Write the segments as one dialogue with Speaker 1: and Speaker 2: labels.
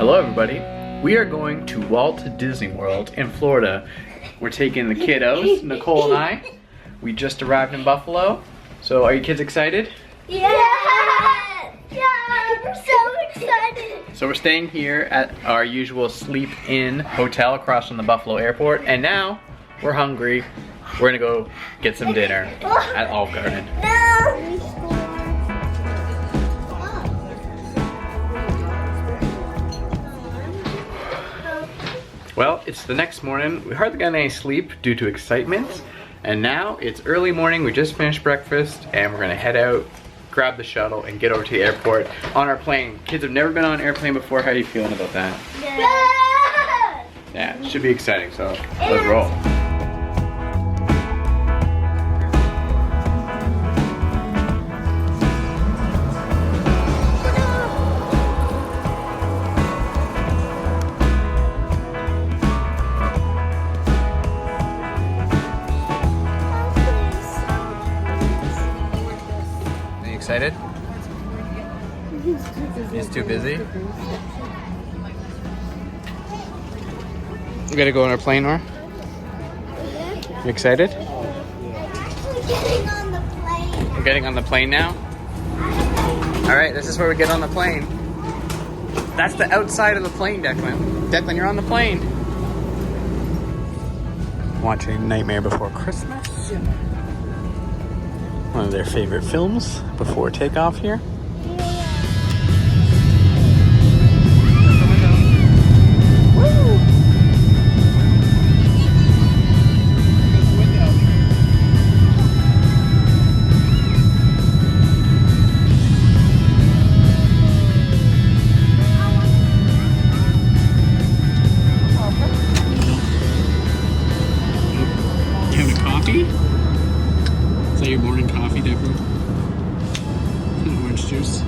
Speaker 1: Hello everybody. We are going to Walt Disney World in Florida. We're taking the kiddos, Nicole and I. We just arrived in Buffalo. So are you kids excited?
Speaker 2: Yeah! Yeah, we're so excited.
Speaker 1: So we're staying here at our usual Sleep Inn hotel across from the Buffalo airport. And now we're hungry. We're gonna go get some dinner at Olive Garden.
Speaker 2: No!
Speaker 1: Well, it's the next morning. We hardly got any sleep due to excitement. And now it's early morning. We just finished breakfast and we're gonna head out, grab the shuttle, and get over to the airport on our plane. Kids have never been on an airplane before. How are you feeling about that? Yeah, it should be exciting, so let's roll. Excited? He's too busy. We gotta go on our plane, Nora. You excited?
Speaker 2: We're getting on the plane.
Speaker 1: We're getting on the plane now? Alright, this is where we get on the plane. That's the outside of the plane, Declan. Declan, you're on the plane. Watching Nightmare Before Christmas. One of their favorite films before takeoff here. You having a coffee? Is that your morning coffee, Declan? Orange juice.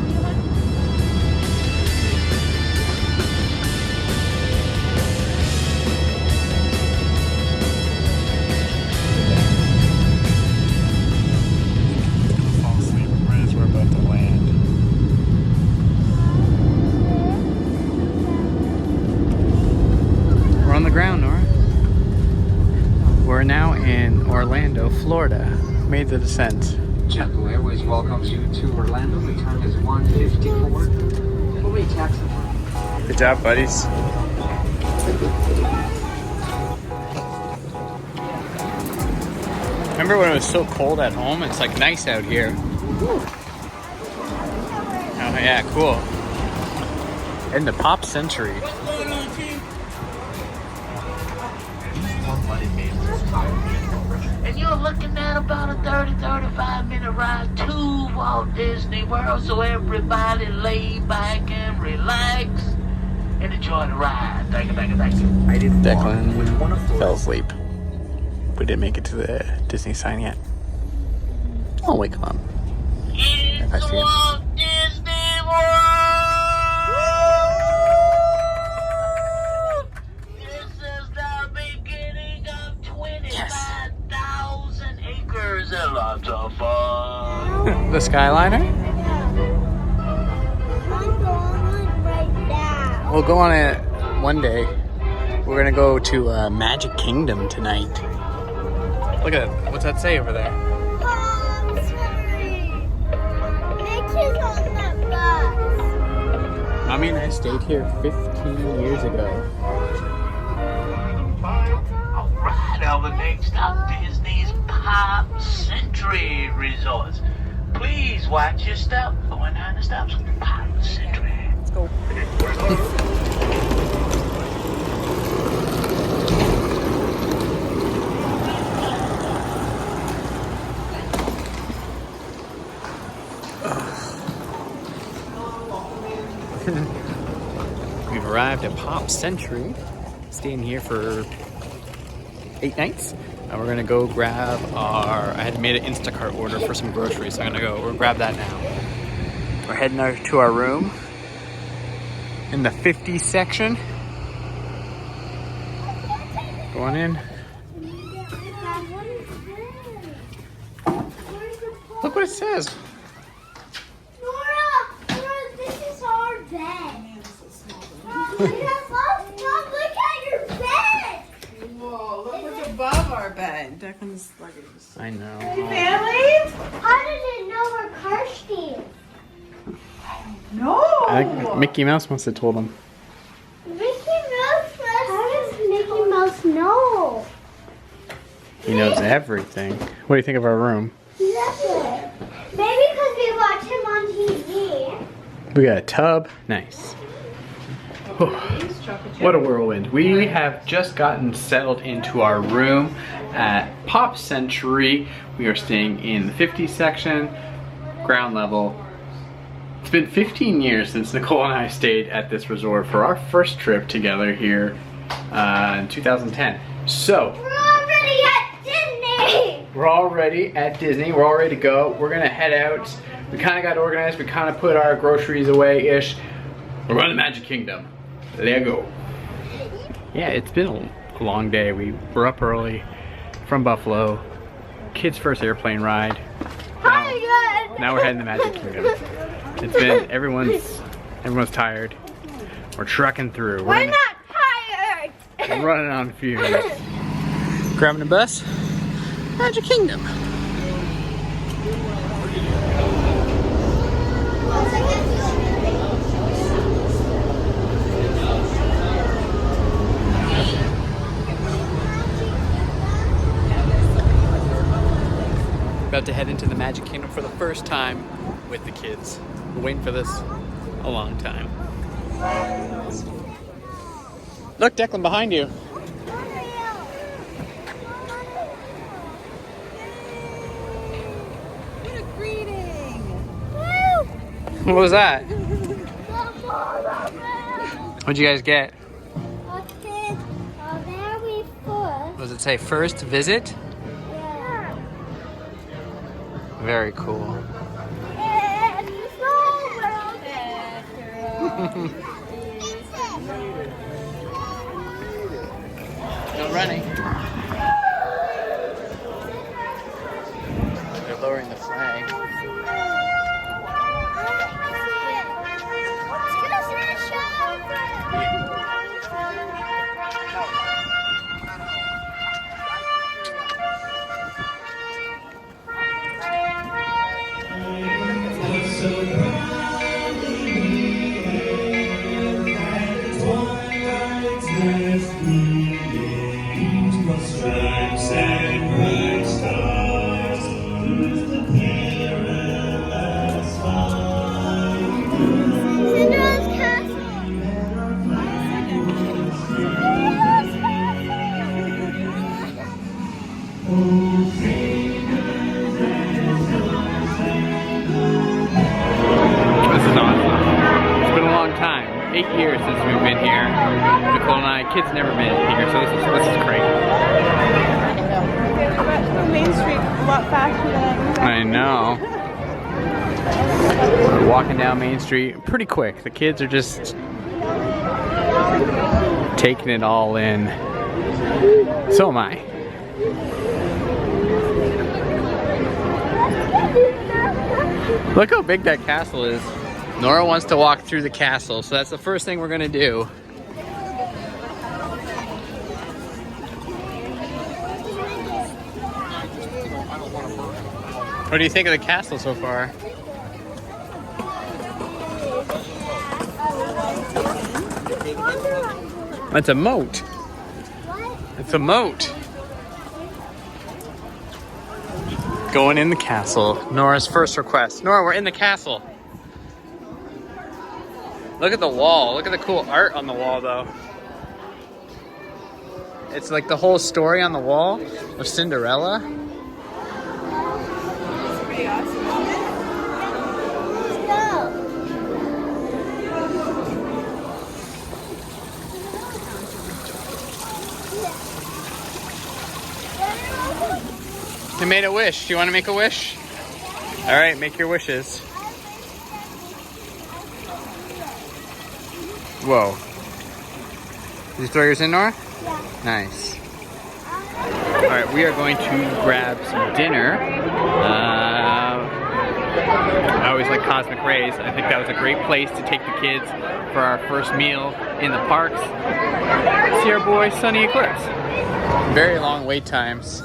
Speaker 1: Fall asleep right as we're about to land. We're on the ground, Nora. We're now in Orlando, Florida. Made the descent.
Speaker 3: JetBlue Airways welcomes you to Orlando. The time is 1:54. We'll be taxiing.
Speaker 1: Good job, buddies. Remember when it was so cold at home? It's like nice out here. Oh yeah, cool. In the Pop Century.
Speaker 4: And you're looking at about a 30-35 minute ride to Walt Disney World, so everybody lay back and relax and enjoy the ride. Thank you, thank you, thank you.
Speaker 1: Declan fell asleep. We didn't make it to the Disney sign yet. I'll wake him up. If I
Speaker 4: It's
Speaker 1: see him.
Speaker 4: Walt Disney World! This is the beginning of 25,000 acres and lots of fun.
Speaker 1: The Skyliner?
Speaker 2: I'm going right now.
Speaker 1: We'll go on it one day. We're gonna go to Magic Kingdom tonight. Look at it. What's that say over there?
Speaker 2: Oh, I'm sorry. Mickey's on that bus.
Speaker 1: Mommy and I stayed here 15 years ago.
Speaker 4: Alright, our next stop, Disney's Pop Century Resorts. Please watch your step. Going down the steps with Pop Century.
Speaker 1: Let's go. We've arrived at Pop Century. Staying here for 8 nights. And we're gonna go grab I had made an Instacart order for some groceries, so I'm gonna we'll grab that now. We're heading to our room in the 50 section. Going in. Look what it says.
Speaker 2: Nora, this is our bed. Look at your bed.
Speaker 5: Whoa, look what's above our bed. Declan's luggage.
Speaker 1: I know.
Speaker 5: Family?
Speaker 2: How did it know we're Kirsty?
Speaker 5: No.
Speaker 1: I think Mickey Mouse must have told him.
Speaker 2: Mickey Mouse. How does Mickey Mouse know?
Speaker 1: He knows everything. What do you think of our room?
Speaker 2: Nothing. Maybe because we watch him on TV.
Speaker 1: We got a tub. Nice. What a whirlwind. We have just gotten settled into our room at Pop Century. We are staying in the 50 section, ground level. It's been 15 years since Nicole and I stayed at this resort for our first trip together here in 2010. So,
Speaker 2: We're already at Disney.
Speaker 1: we're already at Disney. We're all ready to go. We're gonna head out. We kind of got organized. We kind of put our groceries away-ish. We're going to Magic Kingdom. There go. Yeah, it's been a long day. We were up early from Buffalo. Kids' first airplane ride. Now we're heading to Magic Kingdom. It's been everyone's tired. We're trucking through.
Speaker 2: We're not tired.
Speaker 1: We're running on fumes. Grabbing a bus. Magic Kingdom. About to head into the Magic Kingdom for the first time with the kids. We're waiting for this a long time. Look, Declan, behind you.
Speaker 5: What a greeting.
Speaker 1: What was that? What'd you guys get?
Speaker 2: Okay, there we first.
Speaker 1: What does it say? First visit?
Speaker 2: Yeah.
Speaker 1: Very cool. No running. They're lowering the flag.
Speaker 2: Cinderella's Castle.
Speaker 1: This is awesome. It's been a long time. 8 years since we've been here. Nicole and I, kids never been here, so this is great.
Speaker 5: Main Street a lot faster than
Speaker 1: I know. We're walking down Main Street pretty quick. The kids are just taking it all in. So am I. Look how big that castle is. Nora wants to walk through the castle, so that's the first thing we're gonna do. What do you think of the castle so far? That's a moat. It's a moat. Going in the castle. Nora's first request. Nora, we're in the castle. Look at the wall. Look at the cool art on the wall, though. It's like the whole story on the wall of Cinderella. You made a wish. Do you want to make a wish? All right, make your wishes. Whoa. Did you throw yours in, Nora?
Speaker 2: Yeah.
Speaker 1: Nice. All right, we are going to grab some dinner. I always like Cosmic Rays. I think that was a great place to take the kids for our first meal in the parks. See our boy Sonny Eclipse. Very long wait times.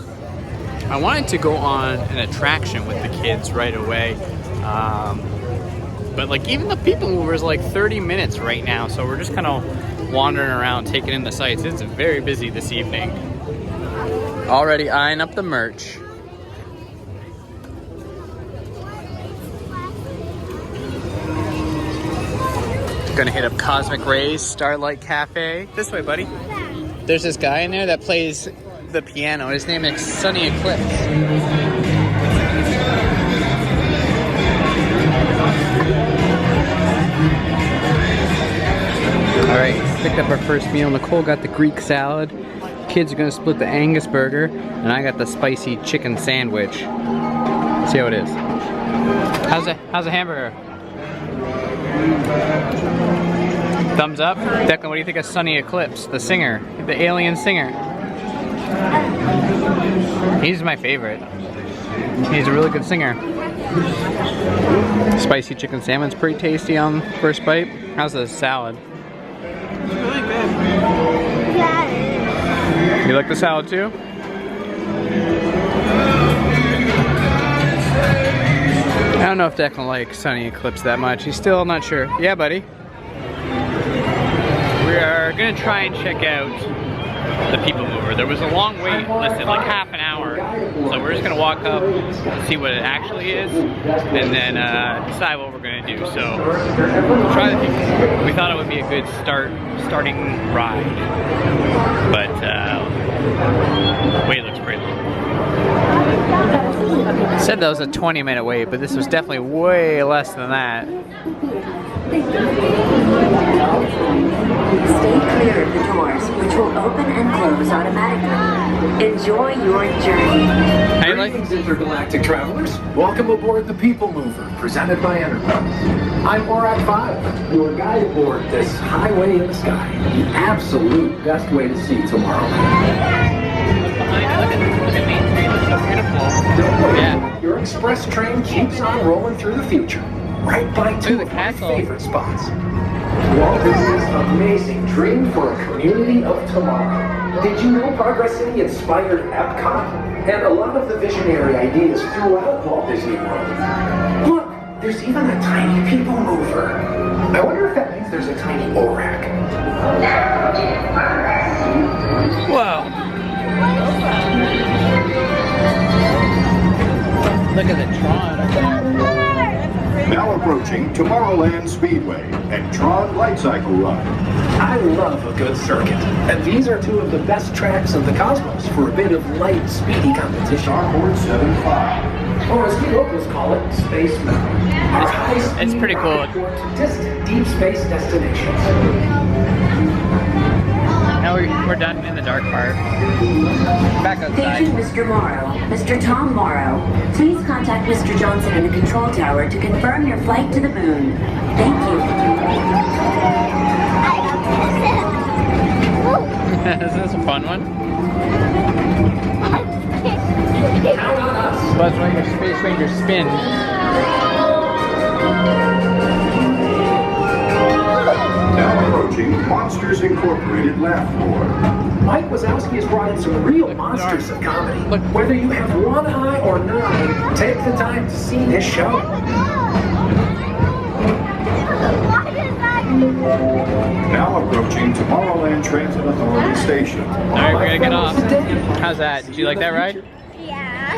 Speaker 1: I wanted to go on an attraction with the kids right away. But like even the PeopleMover is like 30 minutes right now. So we're just kind of wandering around taking in the sights. It's very busy this evening. Already eyeing up the merch. Gonna hit up Cosmic Rays, Starlight Cafe. This way, buddy. There's this guy in there that plays the piano. His name is Sonny Eclipse. Alright, picked up our first meal. Nicole got the Greek salad. Kids are gonna split the Angus burger, and I got the spicy chicken sandwich. See how it is. How's a hamburger? Thumbs up. Declan, what do you think of Sonny Eclipse, the singer, the alien singer? He's my favorite. He's a really good singer. Spicy chicken salmon's pretty tasty on first bite. How's the salad?
Speaker 5: It's really good.
Speaker 2: Yeah.
Speaker 1: You like the salad too? I don't know if Declan likes Sonny Eclipse that much. He's still not sure. Yeah, buddy. We are gonna try and check out the PeopleMover. There was a long wait listed, like half an hour. So we're just gonna walk up, see what it actually is, and then decide what we're gonna do. So we'll try the PeopleMover. We thought it would be a good starting ride, but wait looks pretty long. Said that was a 20-minute wait, but this was definitely way less than that.
Speaker 6: Stay clear of the doors, which will open and close automatically. Enjoy your journey.
Speaker 1: How you like?
Speaker 7: Greetings, intergalactic travelers. Welcome aboard the PeopleMover, presented by Enterprise. I'm Borak 5, your guide aboard this highway in the sky. The absolute best way to see tomorrow.
Speaker 1: Look at Main Street. It's so beautiful.
Speaker 7: Don't worry,
Speaker 1: Yeah.
Speaker 7: your express train keeps on rolling through the future. Right by two
Speaker 1: the
Speaker 7: of my
Speaker 1: castle.
Speaker 7: favorite spots. Walt Disney's amazing dream for a community of tomorrow. Did you know Progress City inspired Epcot? And a lot of the visionary ideas throughout Walt Disney World. Look, there's even a tiny PeopleMover. I wonder if that means there's a tiny Borak.
Speaker 1: Whoa. Look at the Tron up there.
Speaker 8: Now approaching Tomorrowland Speedway and Tron Light Cycle Run.
Speaker 7: I love a good circuit, and these are two of the best tracks of the cosmos for a bit of light, speedy competition.
Speaker 8: Starboard 75.
Speaker 7: Or as we locals call it, Space Mountain. Our high-speed
Speaker 1: It's pretty cool.
Speaker 7: ride to distant deep space destinations.
Speaker 1: Now we're done in the dark part. Back outside.
Speaker 6: Paging Mr. Morrow. Mr. Tom Morrow, please contact Mr. Johnson in the control tower to confirm your flight to the moon. Thank you.
Speaker 1: Isn't this a fun one?
Speaker 7: Count on us.
Speaker 1: Buzz Lightyear Space Ranger spin.
Speaker 8: Now approaching Monsters Incorporated Laugh Floor.
Speaker 7: Mike Wazowski has brought in some real monsters of comedy.
Speaker 1: Look.
Speaker 7: Whether you have one eye or nine, take the time to see this show.
Speaker 8: Now approaching Tomorrowland Transit Authority Station.
Speaker 1: Alright, we're gonna get off. How's that? Did you like that ride?
Speaker 2: Yeah.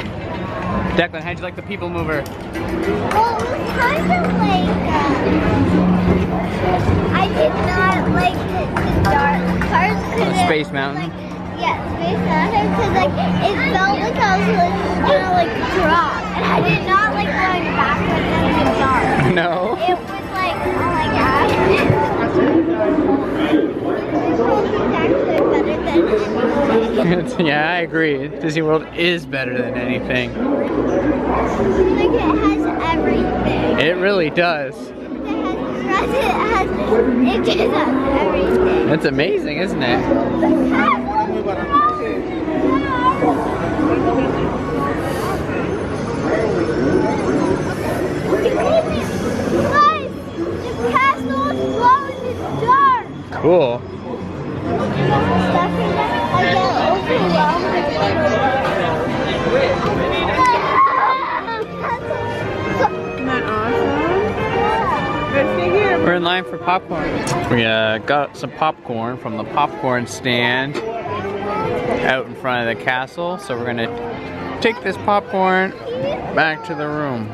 Speaker 1: Declan, how'd you like the PeopleMover?
Speaker 2: Well, it was kind of like, I did not like the dark parts.
Speaker 1: Space Mountain?
Speaker 2: Yeah, Space Mountain, because like, it felt like I was gonna like drop. And I did not like going backwards in the dark.
Speaker 1: No.
Speaker 2: It was like, oh my gosh.
Speaker 1: Yeah, I agree. Disney World is better than anything.
Speaker 2: Like it has everything.
Speaker 1: It really does.
Speaker 2: It just has everything.
Speaker 1: That's amazing, isn't it?
Speaker 2: Guys, the castle is glowing in the dark.
Speaker 1: Cool.
Speaker 2: Stepping back, I get overwhelmed.
Speaker 5: Isn't that awesome? Good figure.
Speaker 1: We're in line for popcorn. We got some popcorn from the popcorn stand out in front of the castle. So we're gonna take this popcorn back to the room.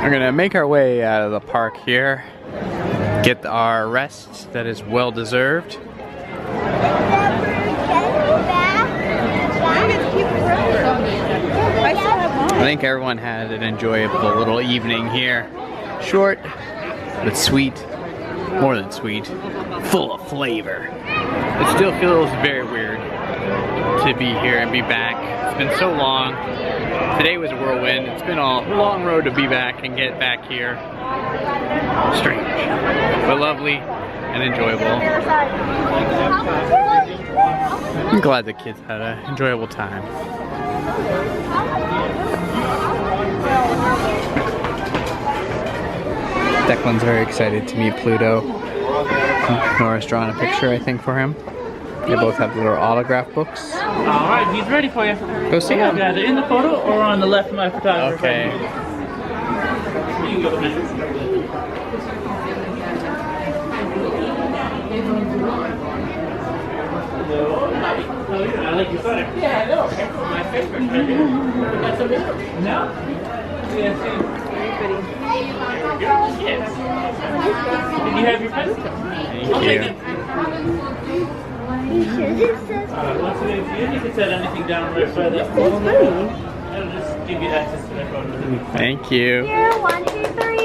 Speaker 1: We're gonna make our way out of the park here, get our rest that is well deserved. I think everyone had an enjoyable little evening here. Short, but sweet. More than sweet. Full of flavor. It still feels very weird to be here and be back. It's been so long. Today was a whirlwind. It's been a long road to be back and get back here. Strange, but lovely and enjoyable. I'm glad the kids had an enjoyable time. Declan's very excited to meet Pluto. Nora's drawn a picture, I think, for him. They both have little autograph books.
Speaker 9: Alright, he's ready for you.
Speaker 1: Go see him.
Speaker 9: Either in the photo or on the left of my photographer.
Speaker 1: Okay.
Speaker 9: You can go next. I like your photo. Yeah, I know. My favorite. That's okay. No? Yeah, see. Yes. Did you have your pen?
Speaker 1: Thank you.
Speaker 9: Once it is you can set anything down right further. It'll just give you access to that photo.
Speaker 1: Thank you.
Speaker 2: Here, 1, 2, 3.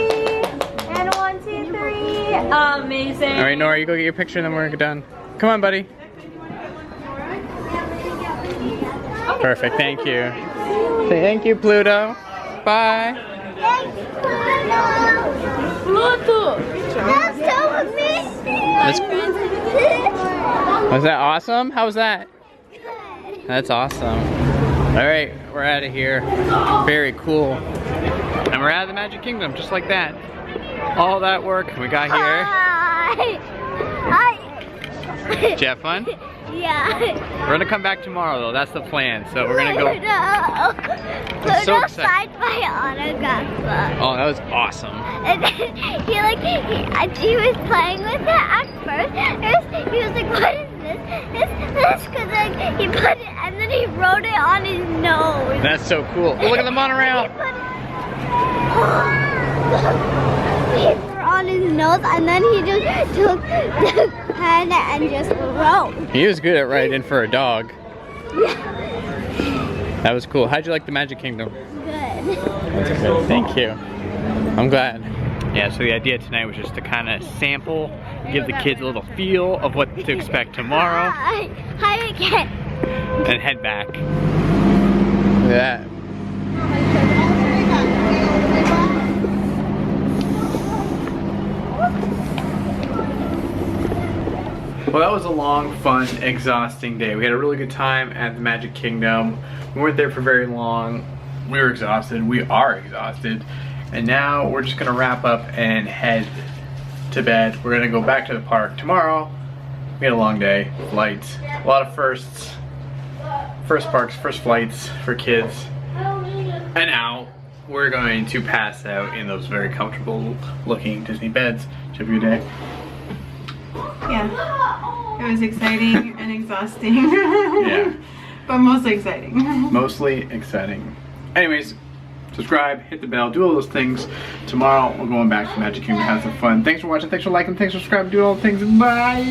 Speaker 2: And 1, 2, 3. Amazing.
Speaker 1: All right, Nora, you go get your picture and then we're done. Come on, buddy. Perfect, thank you. Say thank you, Pluto. Bye.
Speaker 2: Thanks, Pluto. That's so amazing.
Speaker 1: Was that awesome? How was that? That's awesome. All right, we're out of here. Very cool. And we're out of the Magic Kingdom, just like that. All that work we got here.
Speaker 2: Hi.
Speaker 1: Did you have fun?
Speaker 2: Yeah.
Speaker 1: We're gonna come back tomorrow though, that's the plan. So we're gonna go.
Speaker 2: I'm
Speaker 1: so excited.
Speaker 2: signed my autograph book.
Speaker 1: Oh, that was awesome.
Speaker 2: And then he was playing with it at first. He was like, what is this? This, because like, he put it, and then he wrote it on his nose.
Speaker 1: That's so cool. Oh, look at the monorail.
Speaker 2: Paper on his nose, and then he just took the pen and just wrote.
Speaker 1: He was good at writing for a dog.
Speaker 2: Yeah.
Speaker 1: That was cool. How'd you like the Magic Kingdom?
Speaker 2: Good.
Speaker 1: That's good. Thank you. I'm glad. Yeah, so the idea tonight was just to kind of sample, give the kids a little feel of what to expect tomorrow.
Speaker 2: Hi again.
Speaker 1: And head back. Look at that. Well, that was a long, fun, exhausting day. We had a really good time at the Magic Kingdom. We weren't there for very long. We were exhausted. We are exhausted. And now we're just gonna wrap up and head to bed. We're gonna go back to the park tomorrow. We had a long day, flights, a lot of firsts. First parks, first flights for kids. And now we're going to pass out in those very comfortable looking Disney beds. Did you have a good day?
Speaker 5: Yeah. It was exciting and exhausting.
Speaker 1: Yeah.
Speaker 5: But mostly exciting.
Speaker 1: Mostly exciting. Anyways, subscribe, hit the bell, do all those things. Tomorrow we're going back to Magic Kingdom to have some fun. Thanks for watching, thanks for liking, thanks for subscribing, do all the things. Bye!